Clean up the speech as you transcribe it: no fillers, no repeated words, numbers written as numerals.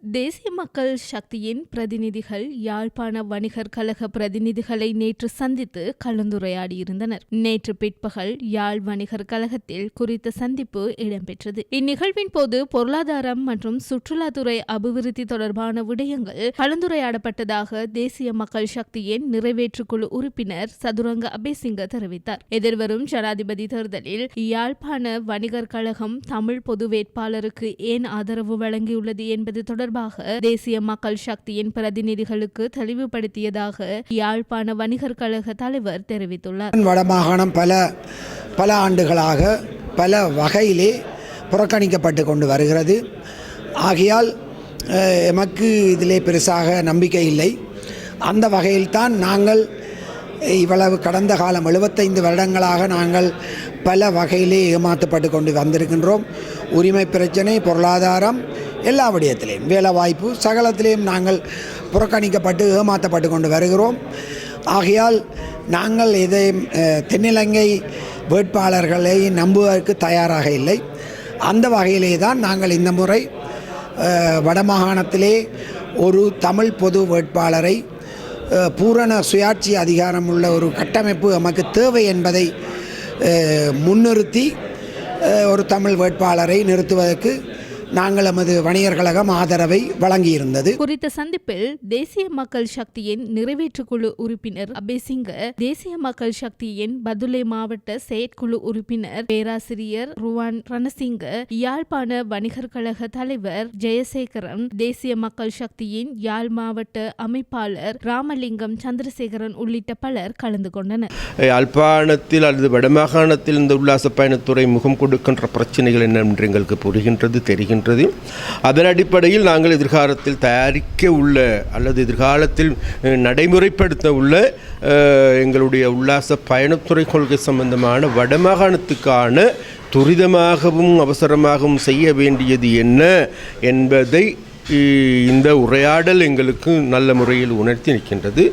தேசிய மக்கள் சக்தியின் பிரதிநிதிகள் யாழ்ப்பாண வணிகர் கழக பிரதிநிதிகளை நேற்று சந்தித்து கலந்துரையாடியிருந்தனர். நேற்று பிற்பகல் யாழ் வணிகர் கழகத்தில் குறித்த சந்திப்பு இடம்பெற்றது. இந்நிகழ்வின் போது பொருளாதாரம் மற்றும் சுற்றுலாத்துறை அபிவிருத்தி தொடர்பான விடயங்கள் கலந்துரையாடப்பட்டதாக தேசிய மக்கள் சக்தியின் நிறைவேற்றுக்குழு உறுப்பினர் சதுரங்க அபேசிங்க தெரிவித்தார். எதிர்வரும் ஜனாதிபதி தேர்தலில் யாழ்ப்பாண வணிகர் கழகம் தமிழ் பொது வேட்பாளருக்கு ஏன் ஆதரவு வழங்கியுள்ளது என்பது தொடர்பாக தேசிய மக்கள் சக்தியின் பிரதிநிதிகளுக்கு தெளிவுபடுத்தியதாக யாழ்ப்பாண வணிகர் கழக தலைவர் தெரிவித்துள்ளார். வடமாகாணம் பல ஆண்டுகளாக பல வகையிலே புறக்கணிக்கப்பட்டு கொண்டு வருகிறது. ஆகையால் எமக்கு இதிலே பெருசாக நம்பிக்கை இல்லை. அந்த வகையில்தான் நாங்கள் இவ்வளவு கடந்த காலம் 75 வருடங்களாக நாங்கள் பல வகையிலே ஏமாற்றப்பட்டு கொண்டு வந்திருக்கின்றோம். உரிமை பிரச்சனை, பொருளாதாரம், எல்லா விடயத்திலையும் வேலை வாய்ப்பு சகலத்திலையும் நாங்கள் புறக்கணிக்கப்பட்டு ஏமாற்றப்பட்டு கொண்டு வருகிறோம். ஆகையால் நாங்கள் இதை தென்னிலங்கை வேட்பாளர்களை நம்புவதற்கு தயாராக இல்லை. அந்த வகையிலே தான் நாங்கள் இந்த முறை வடமாகாணத்திலே ஒரு தமிழ் பொது வேட்பாளரை பூரண சுயாட்சி அதிகாரமுள்ள ஒரு கட்டமைப்பு நமக்கு தேவை என்பதை முன்னிறுத்தி ஒரு தமிழ் வேட்பாளரை நிறுத்துவதற்கு நாங்கள் நமது வணிகர் கழகம் ஆதரவை வழங்கியிருந்தது. குறித்த சந்திப்பில் தேசிய மக்கள் சக்தியின் நிறைவேற்றுக்குழு உறுப்பினர் அபேசிங்க, தேசிய மக்கள் சக்தியின் பதுளை மாவட்ட செயற்குழு உறுப்பினர் பேராசிரியர் ருவான் ரணசிங்க, யாழ்ப்பாண வணிகர் கழக தலைவர் ஜெயசேகரன், தேசிய மக்கள் சக்தியின் யாழ் மாவட்ட அமைப்பாளர் ராமலிங்கம் சந்திரசேகரன் உள்ளிட்ட பலர் கலந்து கொண்டனர். யாழ்ப்பாணத்தில் அல்லது வடமாகாணத்தில் இந்த உல்லாச பயணத்துறை முகம் கொடுக்கின்ற பிரச்சனைகள் என்னவென்று எங்களுக்கு புரிகின்றது, தெரிகின்றது. அதன் அடிப்படையில் நாங்கள் எதிர்காலத்தில் தயாரிக்க உள்ள அல்லது எதிர்காலத்தில் நடைமுறைப்படுத்த உள்ள எங்களுடைய உல்லாச பயணத்துறை கொள்கை சம்பந்தமான வடமாகாணத்துக்கான துரிதமாகவும் அவசரமாகவும் செய்ய வேண்டியது என்ன என்பதை இந்த உரையாடல் எங்களுக்கு நல்ல முறையில் உணர்த்தி நிற்கின்றது.